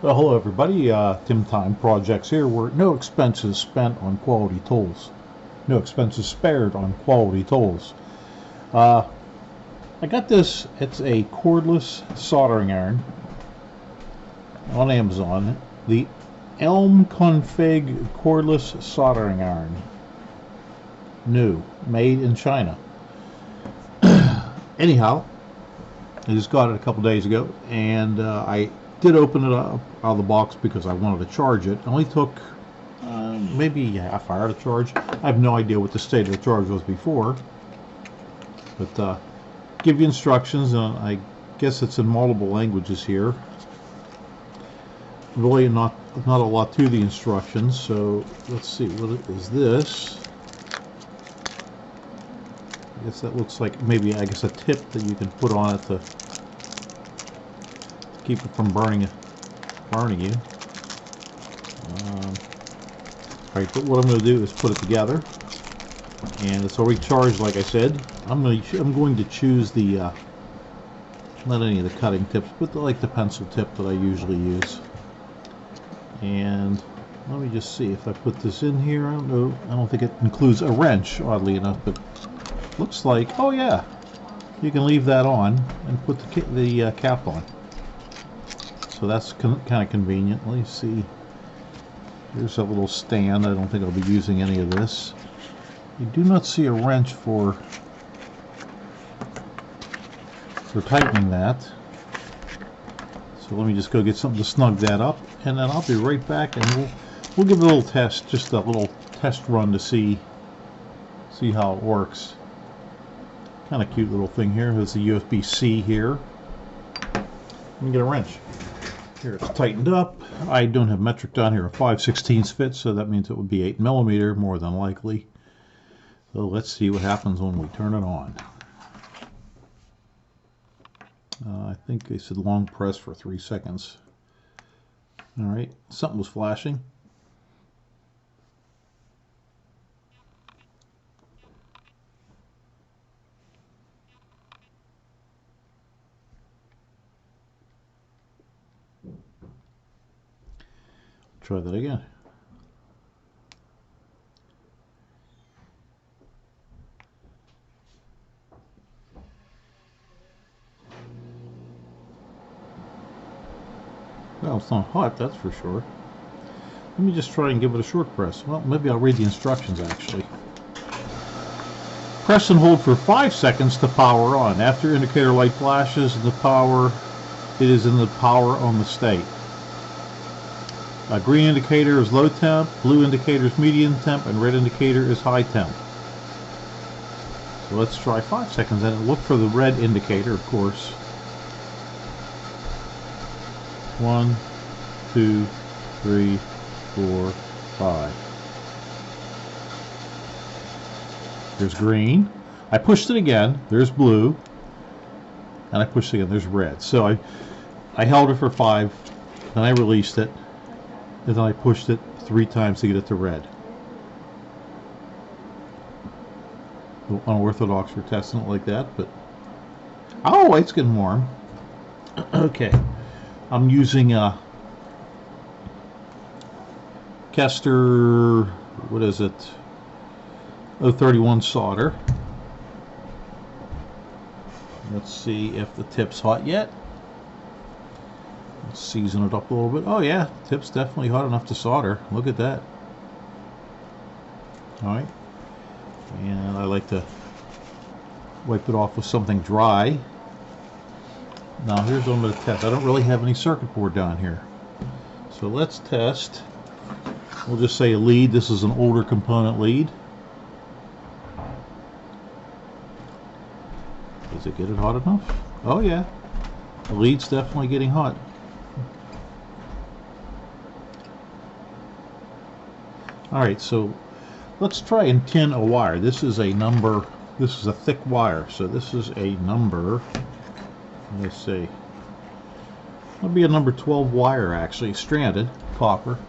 Well, hello everybody, Tim Time Projects here, where no expenses spent on quality tools. No expenses spared on quality tools. I got this, it's a cordless soldering iron on Amazon. The ELMCONFIG cordless soldering iron. New, made in China. Anyhow, I just got it a couple days ago, and I did open it up out of the box because I wanted to charge it. It only took maybe a half hour to charge. I have no idea what the state of the charge was before, but give you instructions, and I guess it's in multiple languages here. Really not a lot to the instructions, so let's see, what is this? I guess that looks like maybe, I guess, a tip that you can put on it to keep it from burning you. Alright, but what I'm going to do is put it together, and it's already charged, like I said. I'm going to choose the not any of the cutting tips, but like the pencil tip that I usually use. And let me just see if I put this in here. I don't know. I don't think it includes a wrench, oddly enough, but looks like, oh yeah, you can leave that on and put the cap on. So that's kind of convenient. Let me see. Here's a little stand. I don't think I'll be using any of this. I do not see a wrench for tightening that. So let me just go get something to snug that up, and then I'll be right back, and we'll give it a little test, just a little test run to see how it works. Kind of cute little thing here. There's a USB-C here. Let me get a wrench. Here it's tightened up. I don't have metric down here. A 5/16 fit, so that means it would be 8mm more than likely. So let's see what happens when we turn it on. I think they said long press for 3 seconds. Alright, something was flashing. Try that again. Well, it's not hot, that's for sure. Let me just try and give it a short press. Well, maybe I'll read the instructions actually. Press and hold for 5 seconds to power on. After indicator light flashes, it is in the power on the state. Green indicator is low temp, blue indicator is medium temp, and red indicator is high temp. So let's try 5 seconds and look for the red indicator, of course. 1, 2, 3, 4, 5. There's green. I pushed it again. There's blue. And I pushed it again. There's red. So I held it for 5, then I released it, and then I pushed it 3 times to get it to red. Unorthodox for testing it like that, but oh, it's getting warm. Okay, I'm using a Kester, what is it, 031 solder. Let's see if the tip's hot yet. Let's season it up a little bit. Oh yeah, tip's definitely hot enough to solder. Look at that. Alright, and I like to wipe it off with something dry. Now here's what I'm going to test. I don't really have any circuit board down here, so let's test. We'll just say a lead. This is an older component lead. Does it get it hot enough? Oh yeah, the lead's definitely getting hot. Alright, so let's try and tin a wire. This is a number, this is a thick wire, so this is a number, let's see, it'll be a number 12 wire actually, stranded, copper.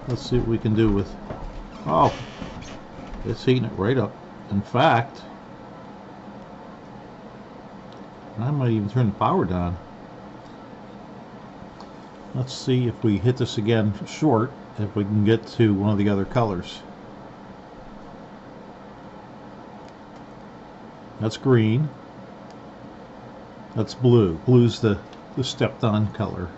Let's see what we can do with, oh, it's heating it right up. In fact, I might even turn the power down. Let's see if we hit this again short, if we can get to one of the other colors. That's green. That's blue. Blue's the stepped on color.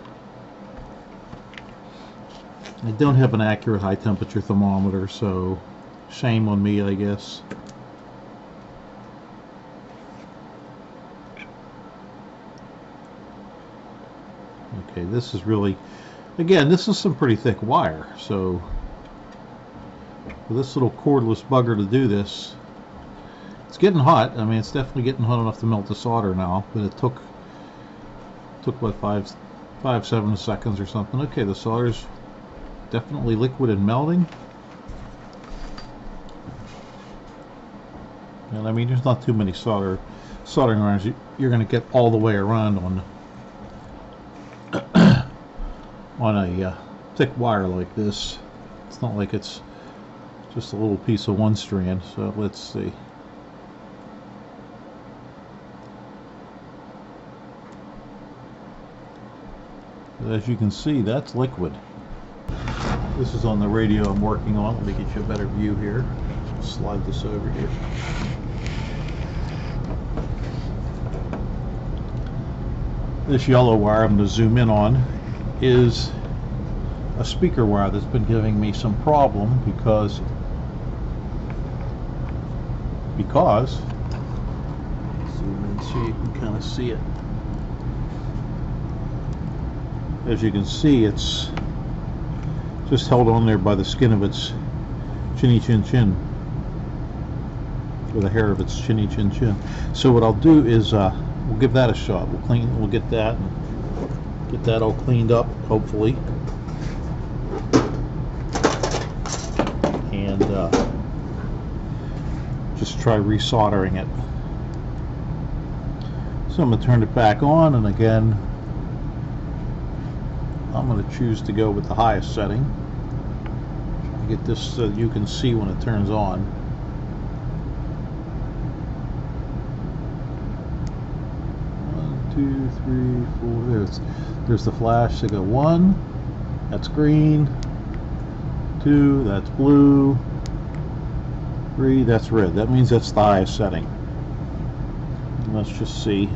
I don't have an accurate high temperature thermometer, so shame on me, I guess. Okay, this is really, again, this is some pretty thick wire, so for this little cordless bugger to do this, it's getting hot. I mean, it's definitely getting hot enough to melt the solder now, but it took what, 5-7 seconds or something. Okay, the solder's definitely liquid and melting. And I mean, there's not too many soldering irons you're going to get all the way around on a thick wire like this. It's not like it's just a little piece of one strand. So let's see. As you can see, that's liquid. This is on the radio I'm working on. Let me get you a better view here. Slide this over here. This yellow wire I'm going to zoom in on is a speaker wire that's been giving me some problem because zoom in so you can kind of see it. As you can see, it's just held on there by the skin of its chinny chin chin, or the hair of its chinny chin chin. So what I'll do is we'll give that a shot. We'll get that and get that all cleaned up, hopefully, and just try resoldering it. So I'm going to turn it back on, and again, I'm going to choose to go with the highest setting. Try to get this so you can see when it turns on. 1, 2, 3, 4. There's the flash. So go 1, that's green. 2, that's blue. 3, that's red. That means that's the highest setting. And let's just see.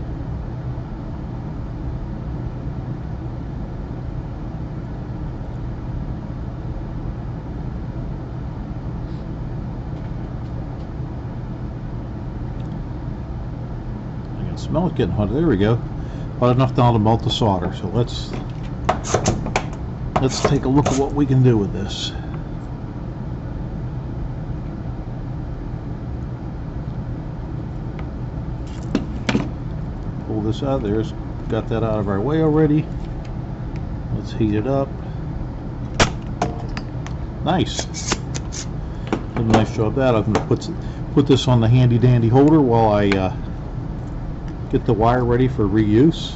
Smell it getting hot. There we go. Hot enough now to melt the solder. So let's take a look at what we can do with this. Pull this out. There's got that out of our way already. Let's heat it up. Nice. Did a nice job of that. I'm going to put this on the handy dandy holder while I get the wire ready for reuse.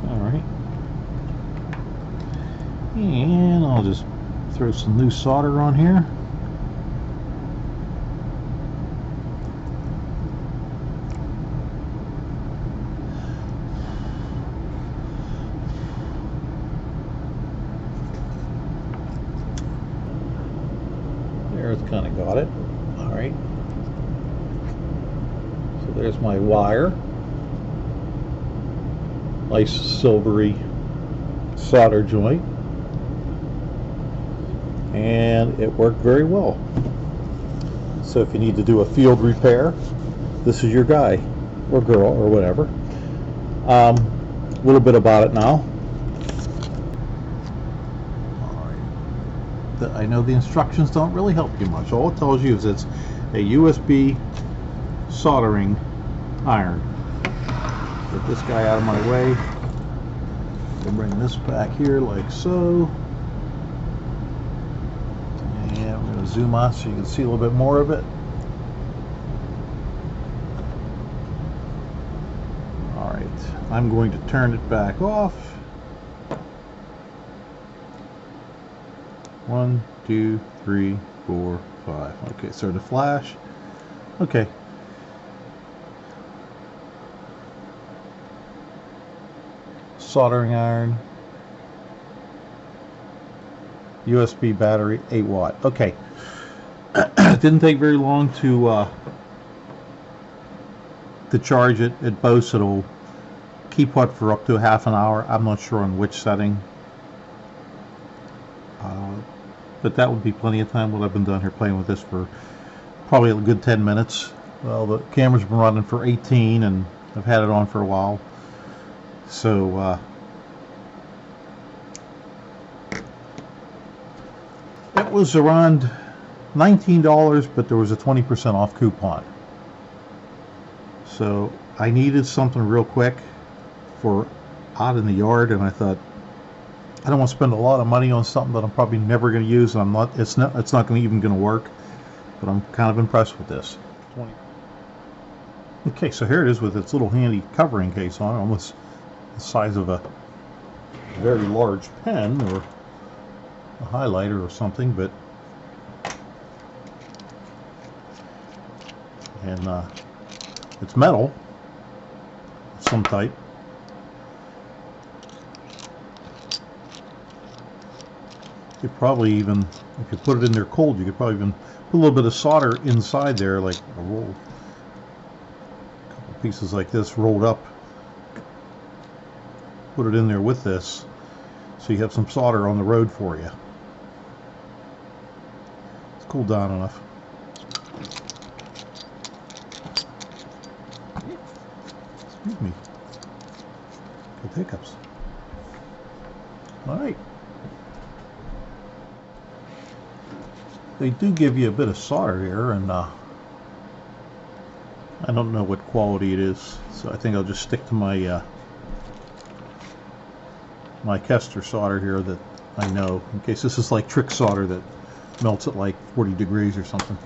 Alright. And I'll just throw some new solder on here. It's kind of got it. Alright. So there's my wire. Nice silvery solder joint. And it worked very well. So if you need to do a field repair, this is your guy or girl or whatever. A little bit about it now. I know the instructions don't really help you much. All it tells you is it's a USB soldering iron. Get this guy out of my way. We'll bring this back here like so. And I'm going to zoom out so you can see a little bit more of it. Alright. Alright, I'm going to turn it back off. 1, 2, 3, 4, 5. Okay, so the flash. Okay. Soldering iron. USB battery, 8 watt. Okay. It didn't take very long to charge it. At Bose it'll keep what for up to half an hour. I'm not sure on which setting. But that would be plenty of time. Well, I've been down here playing with this for probably a good 10 minutes. Well, the camera's been running for 18 and I've had it on for a while. So it was around $19, but there was a 20% off coupon. So I needed something real quick for out in the yard, and I thought, I don't want to spend a lot of money on something that I'm probably never going to use, and I'm not. It's not even going to work. But I'm kind of impressed with this. Okay, so here it is with its little handy covering case on it, almost the size of a very large pen or a highlighter or something, but and it's metal of some type. You could probably even, if you put it in there cold, you could probably even put a little bit of solder inside there, like a roll, a couple pieces like this rolled up. Put it in there with this, so you have some solder on the road for you. It's cooled down enough. Excuse me. Good hiccups. All right. They do give you a bit of solder here, and I don't know what quality it is, so I think I'll just stick to my my Kester solder here that I know, in case this is like trick solder that melts at like 40 degrees or something.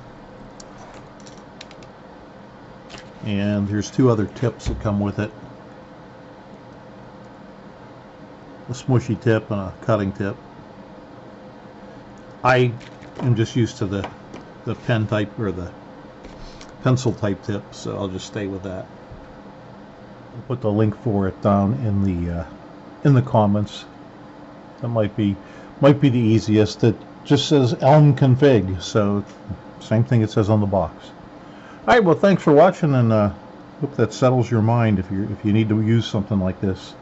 And here's 2 other tips that come with it. A smushy tip and a cutting tip. I am just used to the pen type or the pencil type tip, so I'll just stay with that. I'll put the link for it down in the comments. That might be the easiest. It just says ELMCONFIG, so same thing it says on the box. Alright, well, thanks for watching, and hope that settles your mind if you need to use something like this.